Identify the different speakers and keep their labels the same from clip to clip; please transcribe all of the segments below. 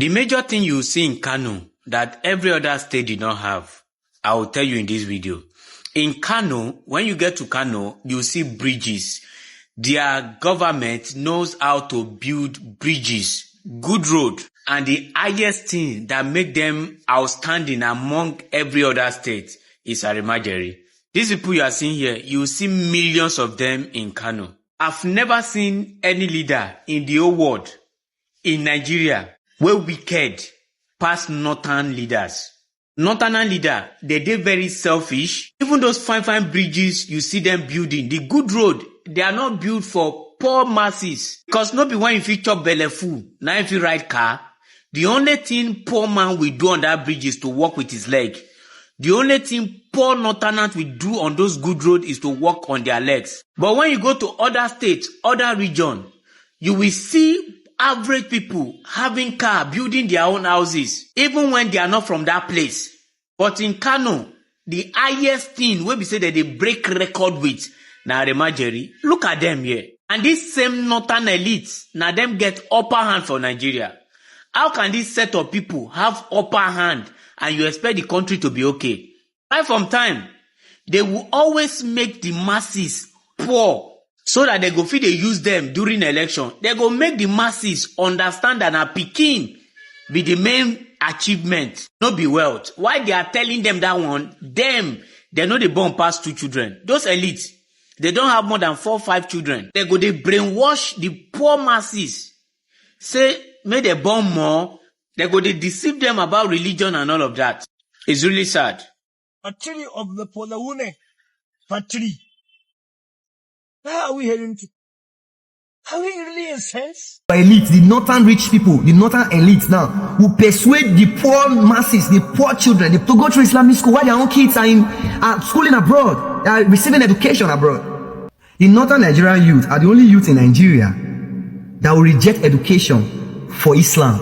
Speaker 1: The major thing you see in Kano that every other state did not have, I will tell you in this video. In Kano, when you get to Kano, you see bridges. Their government knows how to build bridges, good road, and the highest thing that make them outstanding among every other state is Almajiri. These people you are seeing here, you see millions of them in Kano. I've never seen any leader in the whole world, in Nigeria, where wicked past northern leaders. Northern leader, they very selfish. Even those fine bridges you see them building, the good road, they are not built for poor masses. Because not be when you fit chop belle full, now if you ride car, the only thing poor man will do on that bridge is to walk with his leg. The only thing poor northerners will do on those good roads is to walk on their legs. But when you go to other states, other regions, you will see average people having car, building their own houses, even when they are not from that place. But in Kano, the highest thing where we say that they break record with, now Almajiri, look at them here. And this same northern elites, now them get upper hand for Nigeria. How can this set of people have upper hand and you expect the country to be okay? Right from time, they will always make the masses poor so that they go feel they use them during election. They go make the masses understand that a Peking be the main achievement, not be wealth. Why they are telling them that one, they know they born past 2 children. Those elites, they don't have more than 4 or 5 children. They brainwash the poor masses. Say, may they born more. They deceive them about religion and all of that. It's really sad.
Speaker 2: Factory of the Polawune factory. Where are we heading to? Are we really in sense?
Speaker 3: Elite, the northern rich people, the northern elite now, will persuade the poor masses, the poor children, to go to Islamic school while their own kids are schooling abroad, are receiving education abroad. The northern Nigerian youth are the only youth in Nigeria that will reject education for Islam.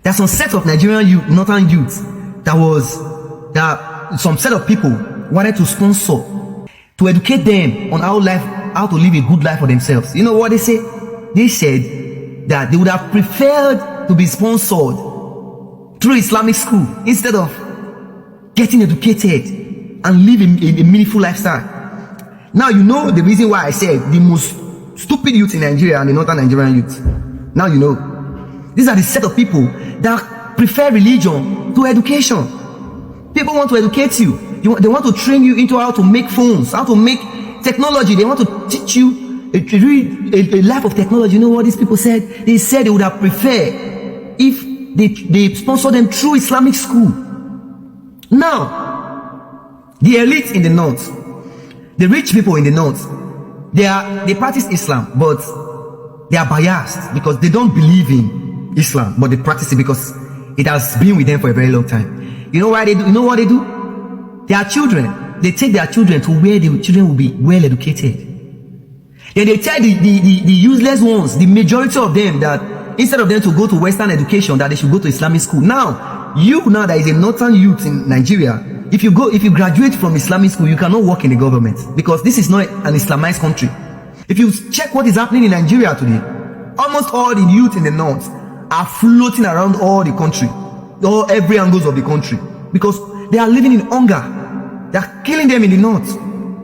Speaker 3: There's some set of Nigerian youth, northern youth, that some set of people wanted to sponsor to educate them on how to live a good life for themselves. You know what they say? They said that they would have preferred to be sponsored through Islamic school instead of getting educated and living a meaningful lifestyle. Now you know the reason why I said the most stupid youth in Nigeria and the northern Nigerian youth. Now you know. These are the set of people that prefer religion to education. People want to educate you. They want to train you into how to make phones, how to make technology. They want to teach you a life of technology. You know what these people said? They said they would have preferred if they sponsor them through Islamic school. Now, the elite in the north, the rich people in the north, they practice Islam, but they are biased because they don't believe in Islam, but they practice it because it has been with them for a very long time. You know why they do? You know what they do? Their children, they take their children to where the children will be well educated. Then they tell the useless ones, the majority of them, that instead of them to go to Western education, that they should go to Islamic school. Now that is a northern youth in Nigeria, if you graduate from Islamic school, you cannot work in the government because this is not an Islamized country. If you check what is happening in Nigeria today, almost all the youth in the north are floating around all the country, every angles of the country, because they are living in hunger. They are killing them in the north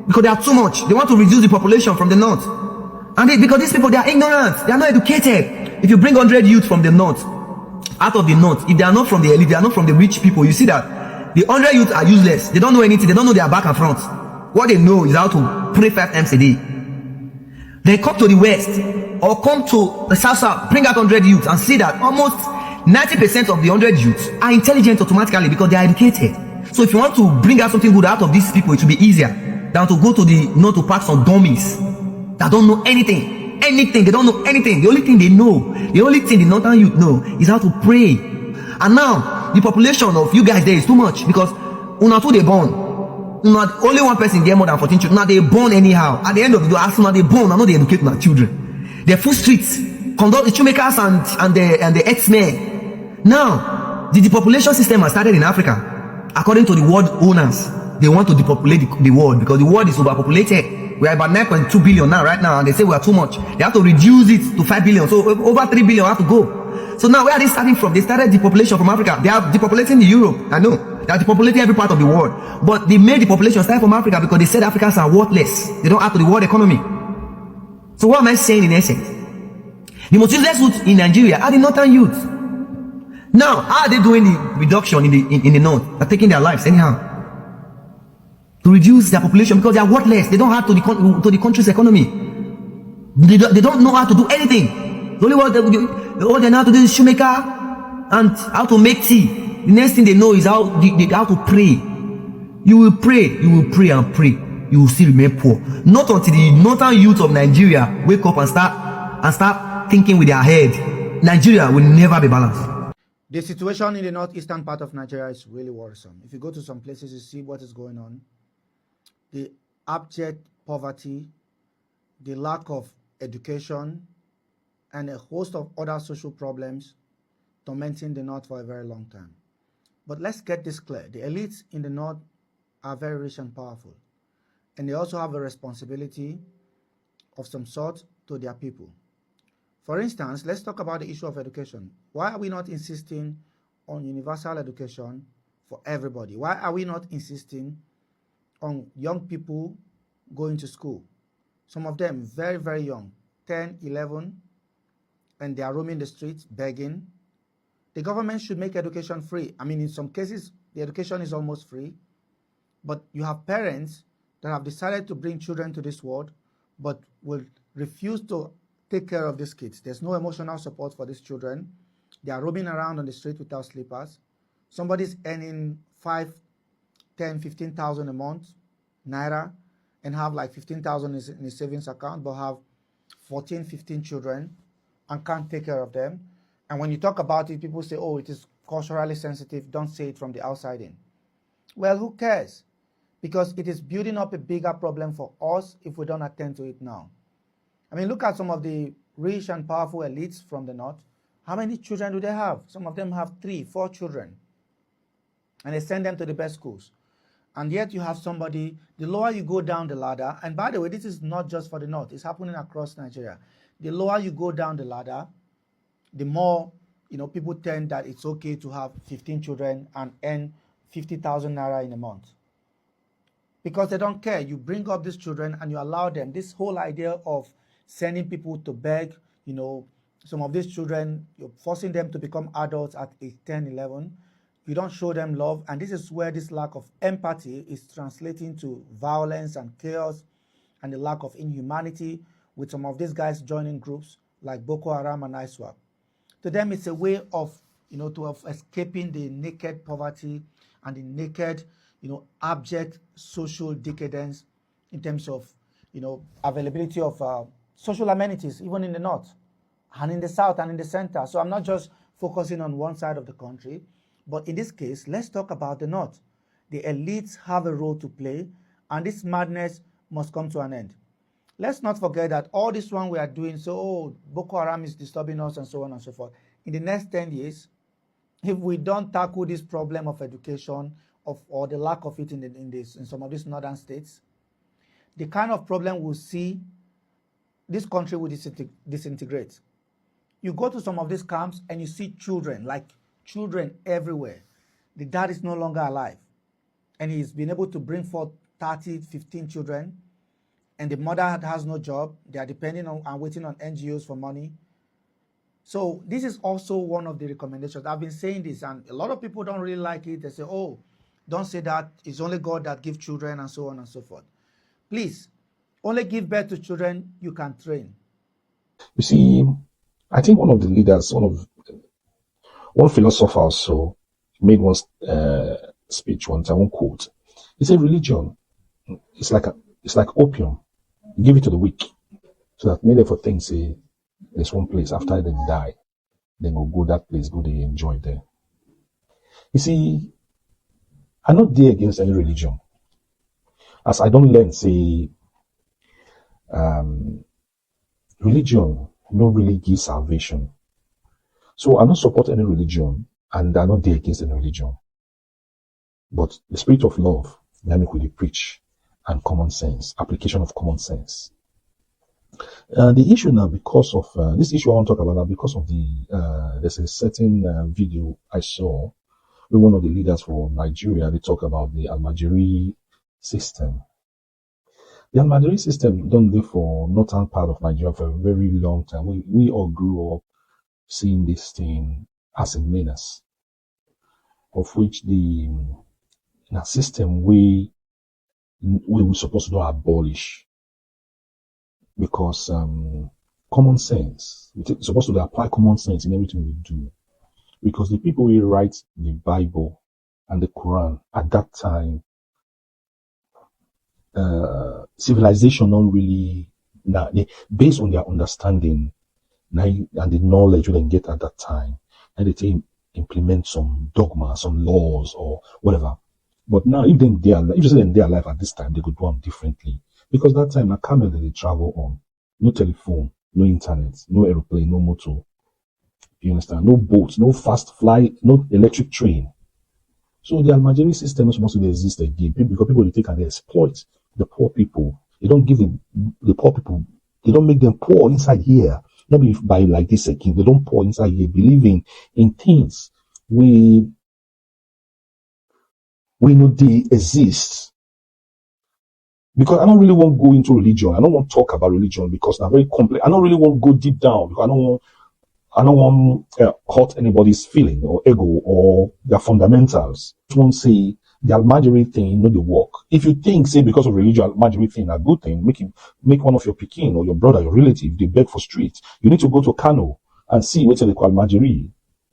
Speaker 3: because they are too much. They want to reduce the population from the north, and because these people, they are ignorant, they are not educated. If you bring 100 youth from the north, out of the north, if they are not from the elite, they are not from the rich people, you see that the 100 youth are useless. They don't know anything. They don't know their back and front. What they know is how to pray 5 times a day. They come to the west or come to the south, bring out 100 youths and see that almost 90% of the 100 youths are intelligent automatically because they are educated. So if you want to bring out something good out of these people, it will be easier than to go to the north to pack some dummies that don't know anything. They don't know anything. The only thing they know, the only thing the northern youth know is how to pray. And now the population of you guys there is too much because una two they born. Not only one person get more than 14 children. Now they born anyhow. At the end of the day, as soon as they born, I know they educate my children. They're full streets, conduct the shoemakers and the X-Men. Now, the depopulation system has started in Africa. According to the world owners, they want to depopulate the world because the world is overpopulated. We are about 9.2 billion now, right now, and they say we are too much. They have to reduce it to 5 billion. So over 3 billion have to go. So now where are they starting from? They started depopulation from Africa. They are depopulating Europe. I know. They are depopulating every part of the world. But they made the population start from Africa because they said Africans are worthless. They don't add to the world economy. So what am I saying in essence? The most useless youth in Nigeria are the northern youth. Now, how are they doing the reduction in the north? They're taking their lives anyhow. To reduce their population because they are worthless. They don't add to the country's economy. They don't know how to do anything. The only what they know how to do is shoemaker and how to make tea. The next thing they know is how to pray. You will pray and pray. You will still remain poor. Not until the northern youth of Nigeria wake up and start thinking with their head. Nigeria will never be balanced.
Speaker 4: The situation in the northeastern part of Nigeria is really worrisome. If you go to some places, you see what is going on. The abject poverty, the lack of education, and a host of other social problems tormenting the north for a very long time. But let's get this clear. The elites in the north are very rich and powerful, and they also have a responsibility of some sort to their people. For instance, let's talk about the issue of education. Why are we not insisting on universal education for everybody? Why are we not insisting on young people going to school? Some of them very, very young, 10, 11, and they are roaming the streets begging. The government should make education free. I mean, in some cases, the education is almost free, but you have parents that have decided to bring children to this world, but will refuse to take care of these kids. There's no emotional support for these children. They are roaming around on the street without slippers. Somebody's earning 5, 10, 15,000 a month, naira, and have like 15,000 in his savings account, but have 14, 15 children and can't take care of them. And when you talk about it, people say, oh, it is culturally sensitive. Don't say it from the outside in. Well, who cares? Because it is building up a bigger problem for us if we don't attend to it now. I mean, look at some of the rich and powerful elites from the north. How many children do they have? Some of them have 3, 4 children. And they send them to the best schools. And yet you have somebody, the lower you go down the ladder, and by the way, this is not just for the north, it's happening across Nigeria. The lower you go down the ladder, the more, people tend that it's okay to have 15 children and earn 50,000 naira in a month. Because they don't care. You bring up these children and you allow them. This whole idea of sending people to beg, some of these children, you're forcing them to become adults at age 10, 11. You don't show them love. And this is where this lack of empathy is translating to violence and chaos and the lack of inhumanity with some of these guys joining groups like Boko Haram and ISWAP. To them, it's a way of, of escaping the naked poverty and the naked, abject social decadence in terms of, availability of social amenities, even in the north and in the south and in the center. So I'm not just focusing on one side of the country, but in this case, let's talk about the north. The elites have a role to play, and this madness must come to an end. Let's not forget that all this one we are doing, Boko Haram is disturbing us and so on and so forth. In the next 10 years, if we don't tackle this problem of education or the lack of it in some of these northern states, the kind of problem we'll see, this country will disintegrate. You go to some of these camps and you see children, like children everywhere. The dad is no longer alive. And he's been able to bring forth 30, 15 children. And the mother has no job. They are depending on and waiting on NGOs for money. So this is also one of the recommendations. I've been saying this, and a lot of people don't really like it. They say, oh, don't say that. It's only God that gives children and so on and so forth. Please, only give birth to children you can train.
Speaker 5: You see, I think one of the leaders, one philosopher also made one speech once, I won't quote. He said, religion, it's like opium. You give it to the weak, so that maybe for things, say, there's one place after they die, then we'll go that place, go they enjoy there. You see, I'm not there against any religion. As I don't learn, say, religion no really gives salvation. So I don't support any religion, and I'm not there against any religion. But the spirit of love, let me quickly preach, and common sense, application of common sense. The issue now, because of this issue I want to talk about now, because of there's a certain video I saw with one of the leaders for Nigeria. They talk about the Almajiri system. The Almajiri system don't live for northern part of Nigeria for a very long time. We all grew up seeing this thing as a menace, of which the system we were supposed to abolish, because common sense, we're supposed to apply common sense in everything we do, because the people who write the Bible and the Quran at that time, civilization don't really, based on their understanding and the knowledge we can get at that time, and they implement some dogma, some laws or whatever. But now, if you say them they are alive at this time, they could do them differently, because that time, a camel that they travel on, no telephone, no internet, no aeroplane, no motor. You understand? No boats, no fast flight, no electric train. So the Almajiri system is supposed to exist again, because people will take and they exploit the poor people. They don't give the poor people, they don't make them poor inside here. Not by like this again. They don't pour inside here, believing in things we know they exist. Because I don't really want to go into religion. I don't want to talk about religion because they're very complex. I don't really want to go deep down because I don't want to hurt anybody's feeling or ego or their fundamentals. I just want to say the Almajiri thing, not the work. If you think, say, because of religion, Almajiri thing, a good thing, make one of your pikin or your brother, your relative, they beg for streets. You need to go to Kano and see what they call Almajiri.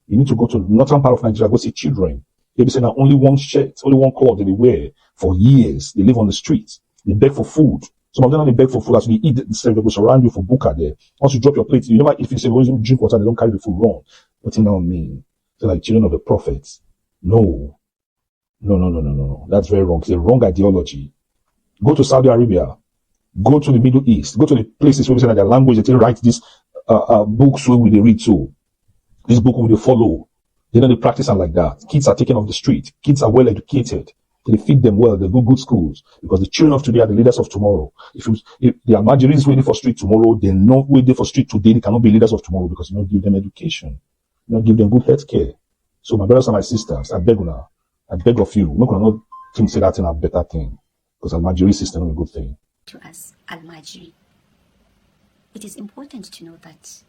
Speaker 5: You need to go to the northern part of Nigeria, go see children. They be saying that only one shirt, only one cloth they wear for years. They live on the streets. They beg for food. Some of them they beg for food as you eat the they will surround you for buka there. Once you drop your plate, you never, if you say, well, drink water, they don't carry the food wrong. What does that mean? They're like children of the prophets. No. That's very wrong. It's a wrong ideology. Go to Saudi Arabia. Go to the Middle East. Go to the places where we say that their language, they write these books where they read to. This book will they follow. They practice and like that. Kids are taken off the street. Kids are well educated. They feed them well. They go good schools, because the children of today are the leaders of tomorrow. If the Almajiri is waiting for street tomorrow, they're not waiting for street today. They cannot be leaders of tomorrow because you don't give them education. You don't give them good health care. So my brothers and my sisters, I beg of you, not gonna not think say that thing a better thing, because Almajiri system is a good thing.
Speaker 6: To us, Almajiri. It is important to know that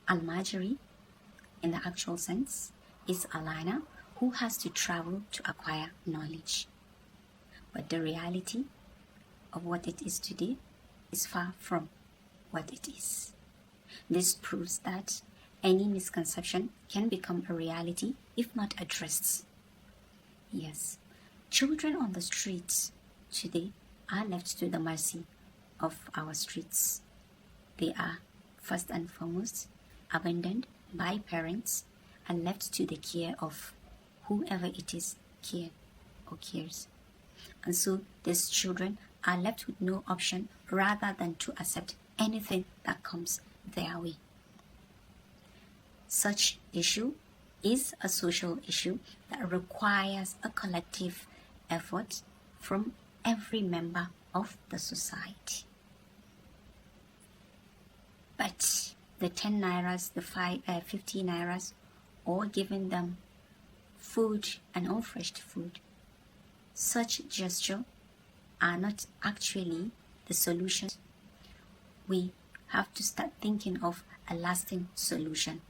Speaker 6: Almajiri, in the actual sense, is a learner who has to travel to acquire knowledge. But the reality of what it is today is far from what it is. This proves that any misconception can become a reality if not addressed. Yes, children on the streets today are left to the mercy of our streets. They are, first and foremost, abandoned by parents and left to the care of whoever it is cares. And so these children are left with no option rather than to accept anything that comes their way. Such issue is a social issue that requires a collective effort from every member of the society. But the 10 nairas, the 50 nairas, or giving them food and unfresh food, such gesture are not actually the solution. We have to start thinking of a lasting solution.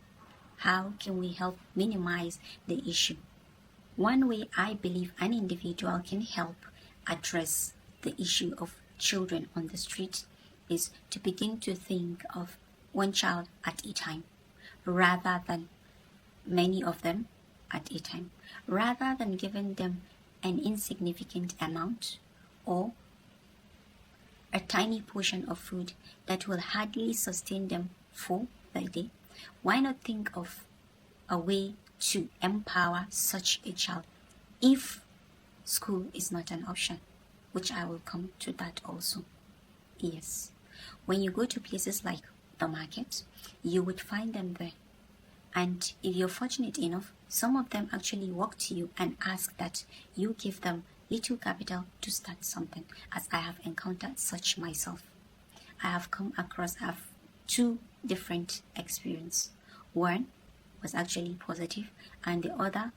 Speaker 6: How can we help minimize the issue? One way I believe an individual can help address the issue of children on the street is to begin to think of one child at a time, rather than many of them at a time, rather than giving them an insignificant amount or a tiny portion of food that will hardly sustain them for the day. Why not think of a way to empower such a child if school is not an option, which I will come to that also. Yes, when you go to places like the market, you would find them there. And if you're fortunate enough, some of them actually walk to you and ask that you give them little capital to start something, as I have encountered such myself. I have come across two different experiences. One was actually positive, and the other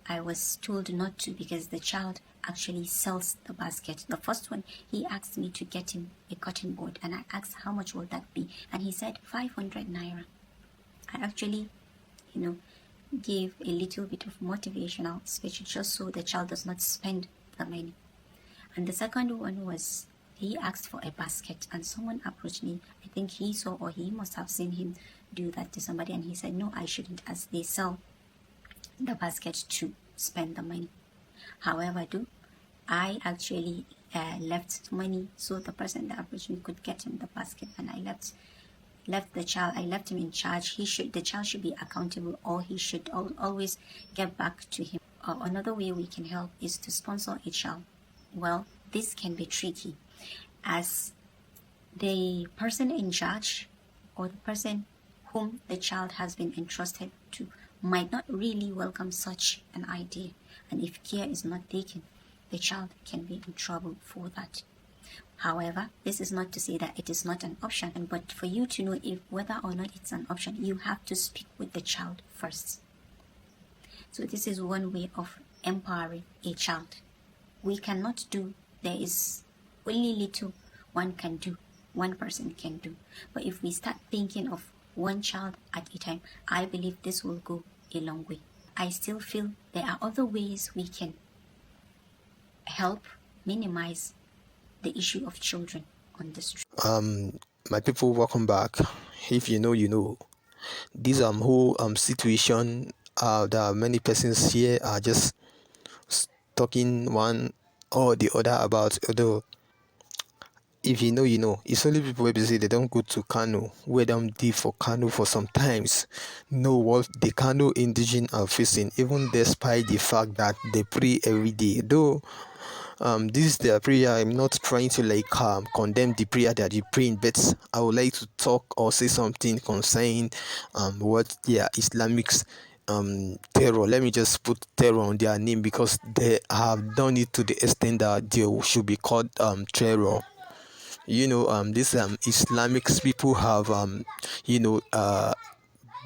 Speaker 6: I was told not to because the child actually sells the basket. The first one, he asked me to get him a cotton board, and I asked how much will that be, and he said 500 naira. I actually, gave a little bit of motivational speech just so the child does not spend the money. And the second one was, he asked for a basket, and someone approached me. I think he saw, or he must have seen him do that to somebody, and he said no, I shouldn't, as they sell the basket to spend the money. However, I actually left money so the person that approached me could get him the basket, and I left the child. I left him in charge. The child should be accountable, or he should always get back to him. Another way we can help is to sponsor a child. Well, this can be tricky, as the person in charge or the person whom the child has been entrusted to might not really welcome such an idea, and if care is not taken, the child can be in trouble for that. However, this is not to say that it is not an option, but for you to know whether or not it's an option, you have to speak with the child first. So this is one way of empowering a child. There is only little one person can do. But if we start thinking of one child at a time, I believe this will go a long way. I still feel there are other ways we can help minimize the issue of children on the street.
Speaker 7: My people, welcome back. If you know, you know. This whole situation, there are many persons here are just talking one or the other about. Although, if you know, you know. It's only people who say they don't go to Kano, where them deep for Kano for some times, know what the Kano indigenous are facing, even despite the fact that they pray every day. Though this is their prayer. I'm not trying to condemn the prayer that you praying, but I would like to talk or say something concerning what their Islamic terror. Let me just put terror on their name, because they have done it to the extent that they should be called terror. These Islamic people have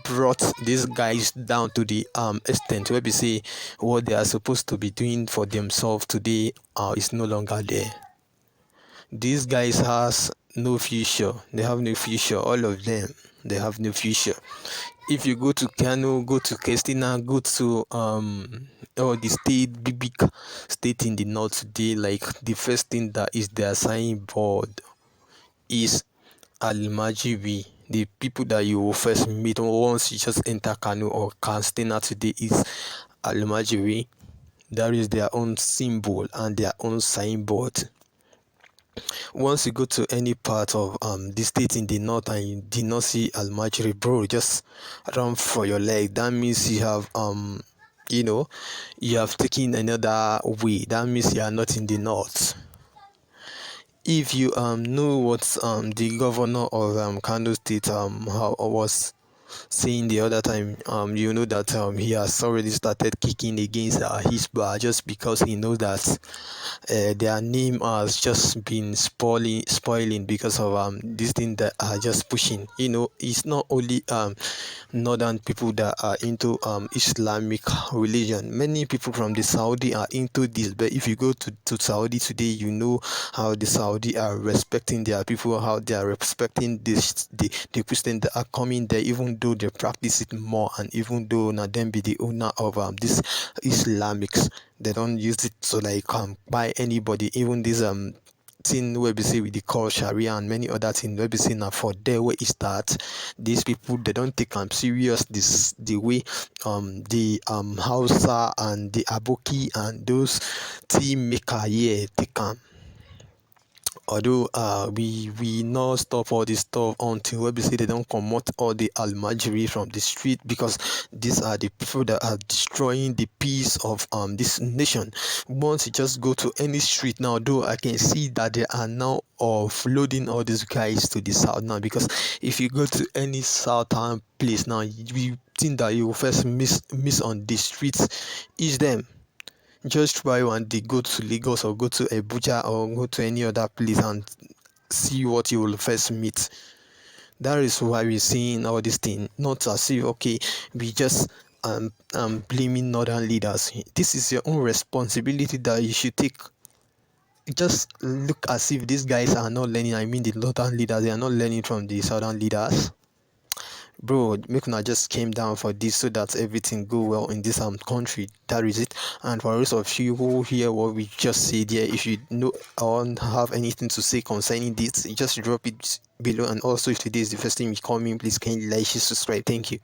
Speaker 7: brought these guys down to the extent where we say what they are supposed to be doing for themselves today is no longer there. These guys has no future. They have no future. All of them, they have no future. If you go to Kano, go to Kestina, go to all the big state in the north today, like the first thing that is their signboard is Almajiri. The people that you will first meet once you just enter Kano or Kastina today is Almajiri. That is their own symbol and their own signboard. Once you go to any part of the state in the north and you did not see Almajiri, bro, just run for your leg. That means you have you have taken another way. That means you are not in the north. If you know what the governor of Kano State was saying the other time, you know that he has already started kicking against his bar, just because he knows that their name has just been spoiling because of this thing that are just pushing. It's not only northern people that are into Islamic religion. Many people from the Saudi are into this, but if you go to Saudi today, you know how the Saudi are respecting their people, how they are respecting the Christians that are coming there, even though they practice it more, and even though not them be the owner of this Islamics, they don't use it to buy anybody. Even this thing where we say with the call Sharia and many other things where we say now for there where it starts, these people, they don't take serious the way the Hausa and the Aboki and those tea maker here take although we not stop all this stuff until we say they don't promote all the Almajiri from the street, because these are the people that are destroying the peace of this nation. Once you just go to any street now, though I can see that they are now offloading all these guys to the south now, because if you go to any southern place now, you think that you will first miss on the streets is them. Just try one day, go to Lagos or go to Abuja or go to any other place and see what you will first meet. That is why we're seeing all this thing, not as if okay, we just blaming northern leaders. This is your own responsibility that you should take. Just look as if these guys are not learning. I mean, the northern leaders, they are not learning from the southern leaders. Bro, make una just came down for this so that everything go well in this country. That is it. And for the rest of you who hear what we just said here, if you know or have anything to say concerning this, just drop it below. And also, if today is the first time you call me, please kindly like, share, subscribe. Thank you.